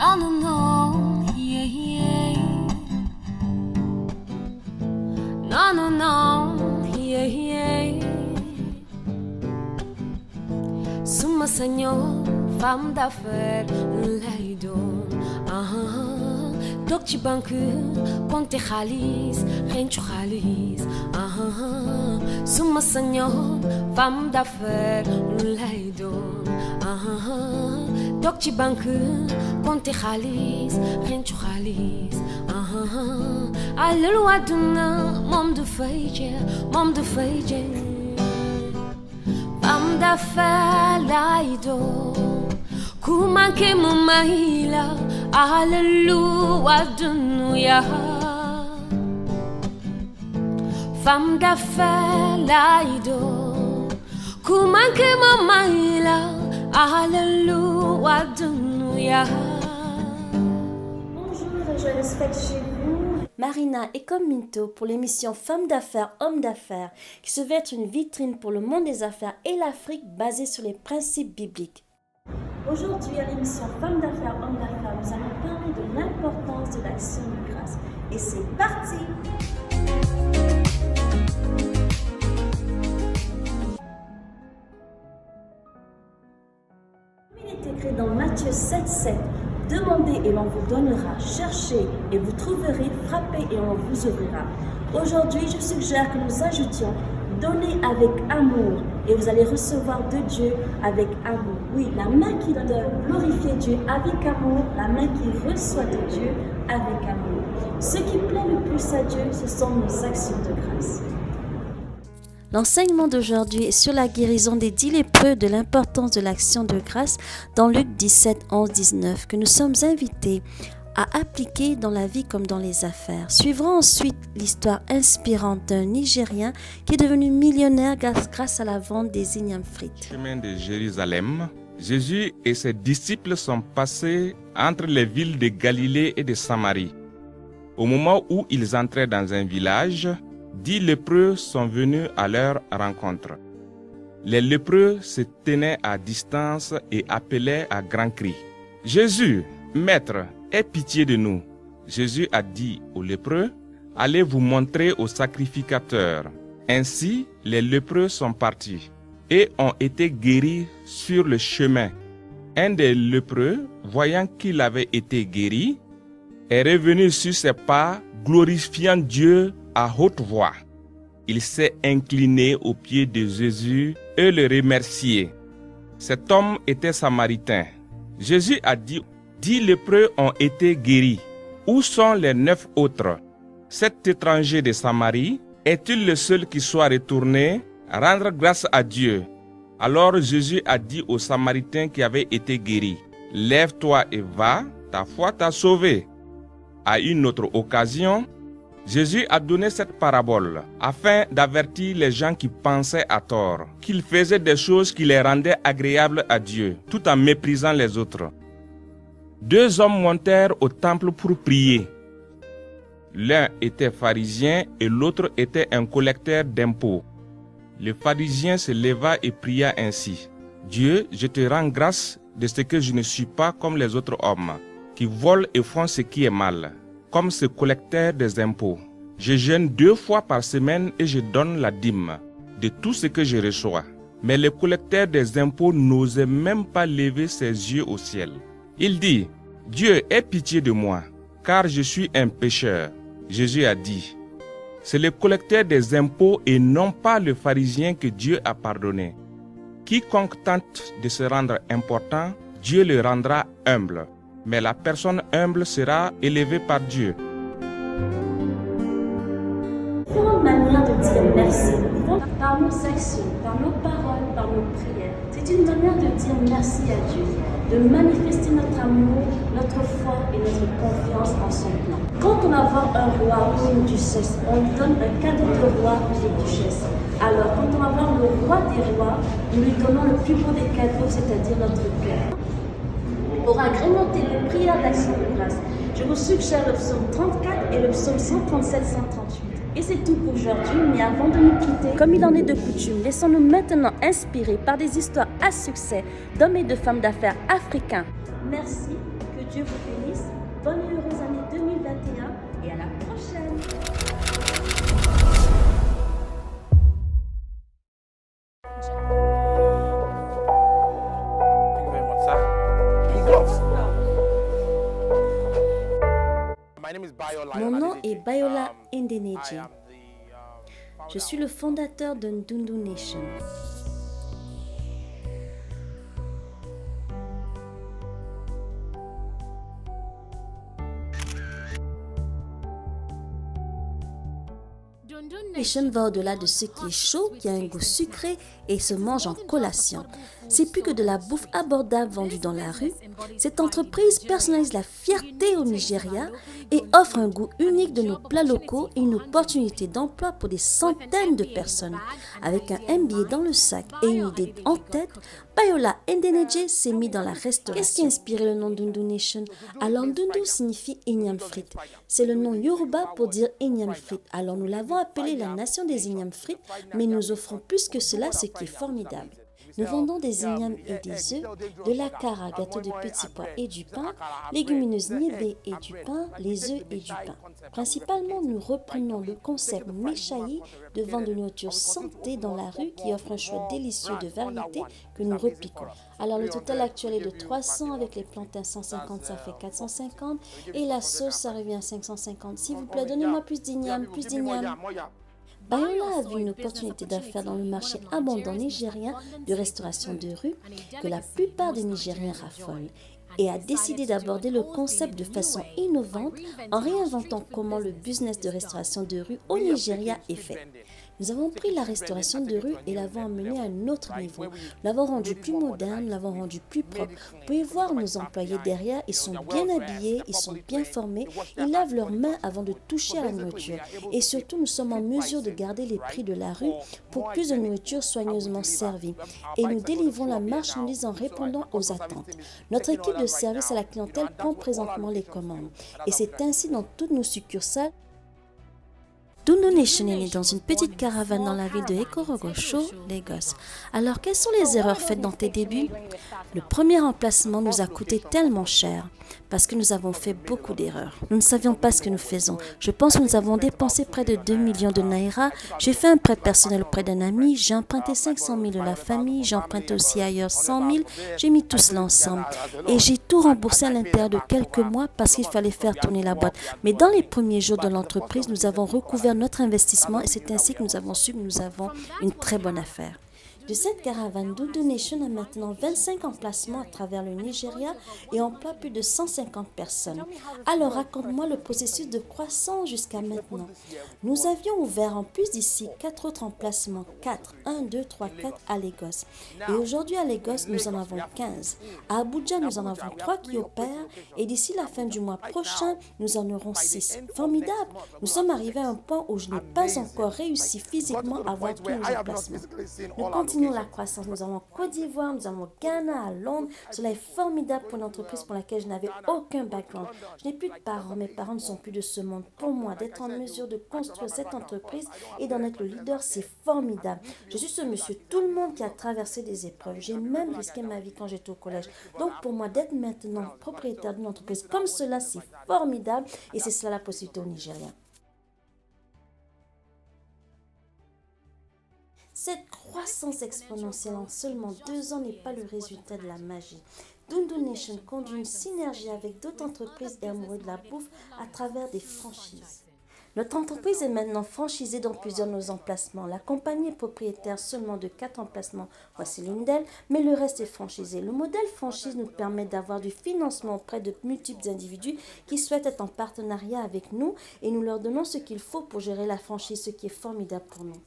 Non, non, non, yeah, yeah. Non, non, non, yeah, yeah. Suma senhor, femme d'affaires, lay doon. Toog ci banque, compte xaalis, xencu xaalis. Suma senhor, femme d'affaires, lay doon. Toog ci banque, compte xaalis, xencu xaalis. Alalu àdduna moom du fay jeex, moom du fay jeex. Femme d'affaires lay doon. Ku manqué mu may la, alalu àdduna. Femme d'affaires lay doon. Ku manqué mu may la, alalu àdduna. Bonjour et joyeuse fête chez vous. Marina est comme Minto pour l'émission Femmes d'affaires, Hommes d'affaires, qui se veut être une vitrine pour le monde des affaires et l'Afrique basée sur les principes bibliques. Aujourd'hui, à l'émission Femmes d'affaires, Hommes d'affaires, nous allons parler de l'importance de l'action de grâce. Et c'est parti! Il est écrit dans Matthieu 7,7. Demandez et l'on vous donnera, cherchez et vous trouverez, frappez et on vous ouvrira. Aujourd'hui, je suggère que nous ajoutions donnez avec amour et vous allez recevoir de Dieu avec amour. Oui, la main qui donne glorifier Dieu avec amour, la main qui reçoit de Dieu avec amour. Ce qui plaît le plus à Dieu, ce sont nos actions de grâce. L'enseignement d'aujourd'hui est sur la guérison des 10 lépreux, de l'importance de l'action de grâce dans Luc 17, 11, 19, que nous sommes invités à appliquer dans la vie comme dans les affaires. Suivra ensuite l'histoire inspirante d'un Nigérien qui est devenu millionnaire grâce à la vente des ignames frites. Chemin de Jérusalem, Jésus et ses disciples sont passés entre les villes de Galilée et de Samarie. Au moment où ils entraient dans un village, 10 lépreux sont venus à leur rencontre. Les lépreux se tenaient à distance et appelaient à grands cris. « Jésus, Maître, aie pitié de nous. » Jésus a dit aux lépreux, « Allez vous montrer au sacrificateur. » Ainsi, les lépreux sont partis et ont été guéris sur le chemin. Un des lépreux, voyant qu'il avait été guéri, est revenu sur ses pas, glorifiant Dieu à haute voix. Il s'est incliné aux pieds de Jésus et le remercié. Cet homme était samaritain. Jésus a dit, 10 lépreux ont été guéris. Où sont les 9 autres? Cet étranger de Samarie est-il le seul qui soit retourné rendre grâce à Dieu? Alors Jésus a dit au Samaritain qui avait été guéri, lève-toi et va, ta foi t'a sauvé. À une autre occasion, Jésus a donné cette parabole afin d'avertir les gens qui pensaient à tort qu'ils faisaient des choses qui les rendaient agréables à Dieu, tout en méprisant les autres. 2 hommes montèrent au temple pour prier. L'un était pharisien et l'autre était un collecteur d'impôts. Le pharisien se leva et pria ainsi. « Dieu, je te rends grâce de ce que je ne suis pas comme les autres hommes, qui volent et font ce qui est mal. Comme ce collecteur des impôts, je jeûne 2 fois par semaine et je donne la dîme de tout ce que je reçois. » Mais le collecteur des impôts n'osait même pas lever ses yeux au ciel. Il dit, « Dieu, aie pitié de moi, car je suis un pécheur. » Jésus a dit, « C'est le collecteur des impôts et non pas le pharisien que Dieu a pardonné. Quiconque tente de se rendre important, Dieu le rendra humble. Mais la personne humble sera élevée par Dieu. » Différentes manières de dire merci. Par nos actions, par nos paroles, par nos prières. C'est une manière de dire merci à Dieu, de manifester notre amour, notre foi et notre confiance en son plan. Quand on va voir un roi ou une duchesse, on lui donne un cadeau de roi ou de duchesse. Alors, quand on va voir le roi des rois, nous lui donnons le plus beau des cadeaux, c'est-à-dire notre cœur. Pour agrémenter les prières d'action de grâce, je vous suggère le psaume 34 et le psaume 137-138. Et c'est tout pour aujourd'hui, mais avant de nous quitter, comme il en est de coutume, laissons-nous maintenant inspirer par des histoires à succès d'hommes et de femmes d'affaires africains. Merci, que Dieu vous bénisse. Bonne et heureuse année 2021 et à la prochaine. Mon nom est Bayola Ndeneje. Je suis le fondateur de Ndundu Nation. Nation va au-delà de ce qui est chaud, qui a un goût sucré et se mange en collation. C'est plus que de la bouffe abordable vendue dans la rue. Cette entreprise personnalise la fierté au Nigeria et offre un goût unique de nos plats locaux et une opportunité d'emploi pour des centaines de personnes. Avec un MBA dans le sac et une idée en tête, Bayola Ndeneje s'est mis dans la restauration. Qu'est-ce qui a inspiré le nom Ndundu Nation? Alors Ndundu signifie Inyam frites. C'est le nom Yoruba pour dire Inyam frites. Alors nous l'avons appelé la nation des Inyam frites, mais nous offrons plus que cela, ce qui est formidable. Nous vendons des ignames et des œufs, de l'akara, gâteau de petits pois et du pain, légumineuses niébé et du pain, les œufs et du pain. Principalement, nous reprenons le concept Meshayi de vendre de nourriture santé dans la rue qui offre un choix délicieux de variétés que nous repiquons. Alors le total actuel est de 300 avec les plantains 150, ça fait 450 et la sauce, ça revient à 550. S'il vous plaît, donnez-moi plus d'ignames, plus d'ignames. Bayola a vu une opportunité d'affaires dans le marché abondant nigérien de restauration de rue que la plupart des Nigériens raffolent et a décidé d'aborder le concept de façon innovante en réinventant comment le business de restauration de rue au Nigeria est fait. Nous avons pris la restauration de rue et l'avons amenée à un autre niveau. Nous l'avons rendu plus moderne, nous l'avons rendu plus propre. Vous pouvez voir nos employés derrière, ils sont bien habillés, ils sont bien formés, ils lavent leurs mains avant de toucher à la nourriture. Et surtout, nous sommes en mesure de garder les prix de la rue pour plus de nourriture soigneusement servie. Et nous délivrons la marchandise en répondant aux attentes. Notre équipe de service à la clientèle prend présentement les commandes. Et c'est ainsi dans toutes nos succursales. Ndundu Nation est né dans une petite caravane dans la ville de Ekorogosho, Lagos. Alors, quelles sont les erreurs faites dans tes débuts? Le premier emplacement nous a coûté tellement cher parce que nous avons fait beaucoup d'erreurs. Nous ne savions pas ce que nous faisons. Je pense que nous avons dépensé près de 2 millions de naira. J'ai fait un prêt personnel auprès d'un ami. J'ai emprunté 500 000 de la famille. J'ai emprunté aussi ailleurs 100 000. J'ai mis tout cela ensemble. Et j'ai tout remboursé à l'intérieur de quelques mois parce qu'il fallait faire tourner la boîte. Mais dans les premiers jours de l'entreprise, nous avons recouvert notre investissement et c'est ainsi que nous avons su que nous avons une très bonne affaire. De cette caravane, Ndundu Nation a maintenant 25 emplacements à travers le Nigeria et emploie plus de 150 personnes. Alors raconte-moi le processus de croissance jusqu'à maintenant. Nous avions ouvert en plus d'ici 4 autres emplacements, 4, 1, 2, 3, 4 à Lagos. Et aujourd'hui à Lagos, nous en avons 15. À Abuja, nous en avons 3 qui opèrent et d'ici la fin du mois prochain, nous en aurons 6. Formidable! Nous sommes arrivés à un point où je n'ai pas encore réussi physiquement à avoir tous nos emplacements. Nous continuons la croissance. Nous allons en Côte d'Ivoire, nous allons au Ghana, à Londres. Cela est formidable pour une entreprise pour laquelle je n'avais aucun background. Je n'ai plus de parents. Mes parents ne sont plus de ce monde. Pour moi, d'être en mesure de construire cette entreprise et d'en être le leader, c'est formidable. Je suis ce monsieur, tout le monde qui a traversé des épreuves. J'ai même risqué ma vie quand j'étais au collège. Donc pour moi, d'être maintenant propriétaire d'une entreprise comme cela, c'est formidable et c'est cela la possibilité au Nigeria. Cette croissance exponentielle en seulement 2 ans n'est pas le résultat de la magie. Ndundu Nation conduit une synergie avec d'autres entreprises et amoureux de la bouffe à travers des franchises. Notre entreprise est maintenant franchisée dans plusieurs de nos emplacements. La compagnie est propriétaire seulement de 4 emplacements, voici l'une d'elles, mais le reste est franchisé. Le modèle franchise nous permet d'avoir du financement auprès de multiples individus qui souhaitent être en partenariat avec nous et nous leur donnons ce qu'il faut pour gérer la franchise, ce qui est formidable pour nous.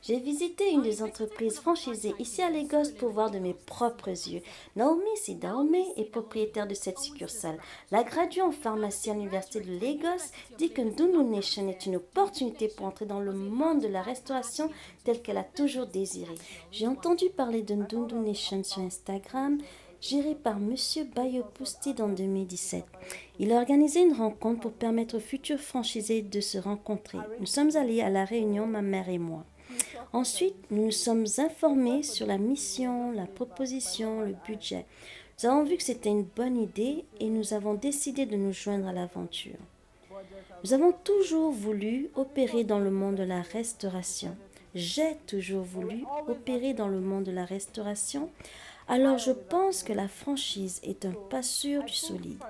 J'ai visité une des entreprises franchisées ici à Lagos pour voir de mes propres yeux. Naomi Sidaome est propriétaire de cette succursale. La graduée en pharmacie à l'université de Lagos dit que Ndundu Nation est une opportunité pour entrer dans le monde de la restauration tel qu'elle a toujours désiré. J'ai entendu parler de Ndundu Nation sur Instagram, géré par M. Bayo Poustid en 2017. Il a organisé une rencontre pour permettre aux futurs franchisés de se rencontrer. Nous sommes allés à la réunion, ma mère et moi. Ensuite, nous nous sommes informés sur la mission, la proposition, le budget. Nous avons vu que c'était une bonne idée et nous avons décidé de nous joindre à l'aventure. Nous avons toujours voulu opérer dans le monde de la restauration. J'ai toujours voulu opérer dans le monde de la restauration. Alors je pense que la franchise est un pas sûr du solide.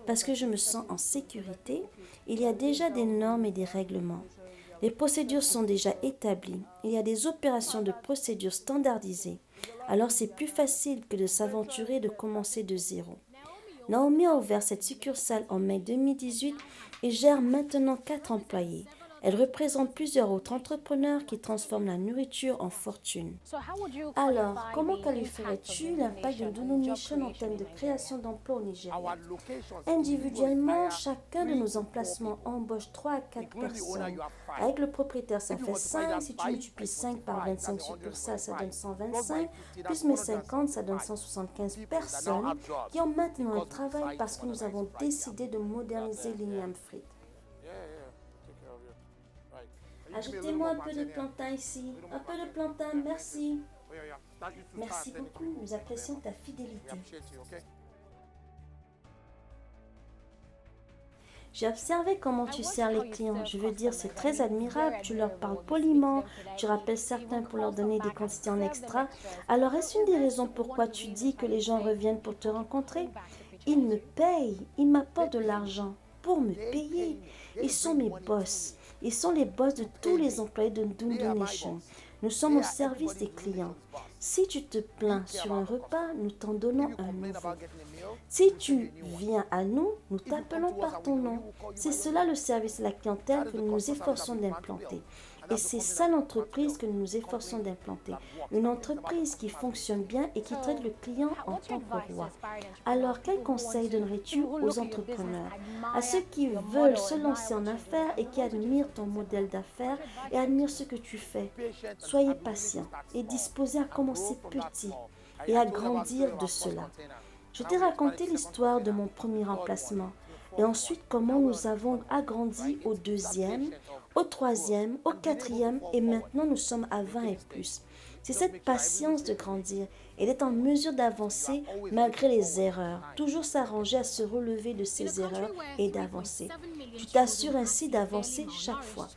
Parce que je me sens en sécurité, il y a déjà des normes et des règlements. Les procédures sont déjà établies. Il y a des opérations de procédures standardisées. Alors c'est plus facile que de s'aventurer et de commencer de zéro. Naomi a ouvert cette succursale en mai 2018 et gère maintenant 4 employés. Elle représente plusieurs autres entrepreneurs qui transforment la nourriture en fortune. Alors, comment qualifierais-tu l'impact de Ndoundou Nation en termes de création d'emplois au Nigeria? Individuellement, chacun de nos emplacements embauche 3 à 4 personnes. Avec le propriétaire, ça fait 5. Si tu multiplies 5 par 25 succursales, ça donne 125. Plus mes 50, ça donne 175 personnes qui ont maintenant un travail parce que nous avons décidé de moderniser l'Igname Frites. Ajoutez-moi un peu de plantain ici. Un peu de plantain, merci. Merci beaucoup, nous apprécions ta fidélité. J'ai observé comment tu sers les clients. Je veux dire, c'est très admirable. Tu leur parles poliment, tu rappelles certains pour leur donner des quantités en extra. Alors, est-ce une des raisons pourquoi tu dis que les gens reviennent pour te rencontrer? Ils me payent, ils m'apportent de l'argent pour me payer. Ils sont mes boss. Ils sont les boss de tous les employés de Ndoundou Nation. Nous sommes au service des clients. Si tu te plains sur un repas, nous t'en donnons un nouveau. Si tu viens à nous, nous t'appelons par ton nom. C'est cela le service à la clientèle que nous nous efforçons d'implanter. Et c'est ça l'entreprise que nous nous efforçons d'implanter. Une entreprise qui fonctionne bien et qui traite le client en tant que roi. Alors, quel conseil donnerais-tu aux entrepreneurs, à ceux qui veulent se lancer en affaires et qui admirent ton modèle d'affaires et admirent ce que tu fais? Soyez patients et disposés à commencer petit et à grandir de cela. Je t'ai raconté l'histoire de mon premier emplacement et ensuite comment nous avons agrandi au 2e, au 3e, au 4e et maintenant nous sommes à 20 et plus. C'est cette patience de grandir et d'être en mesure d'avancer malgré les erreurs, toujours s'arranger à se relever de ces erreurs et d'avancer. Tu t'assures ainsi d'avancer chaque fois.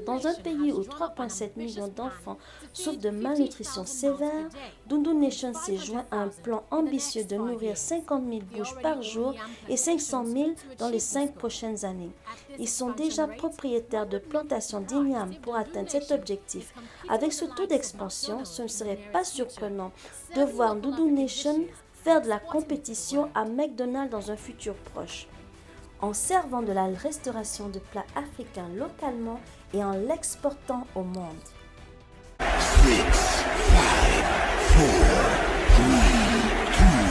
Dans un pays où 3,7 millions d'enfants souffrent de malnutrition sévère, Ndoundou Nation s'est joint à un plan ambitieux de nourrir 50 000 bouches par jour et 500 000 dans les 5 prochaines années. Ils sont déjà propriétaires de plantations d'igname pour atteindre cet objectif. Avec ce taux d'expansion, ce ne serait pas surprenant de voir Ndoundou Nation faire de la compétition à McDonald's dans un futur proche, en servant de la restauration de plats africains localement et en l'exportant au monde. 6, 5, 4, 3, 2, 1,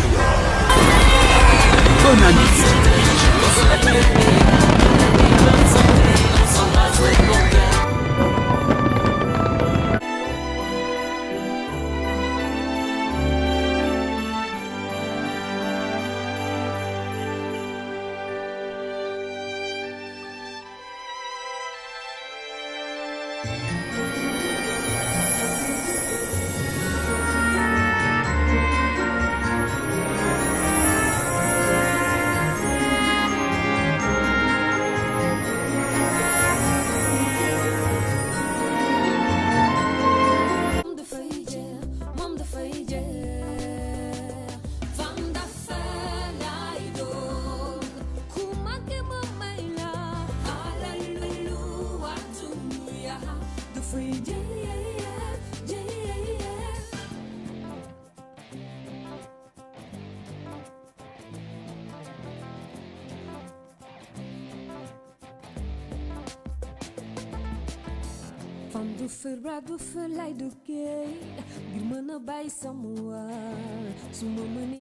0. Bonne année. Fam do feu, do feu, lai do que? Birmana bai Samoa, suma mani.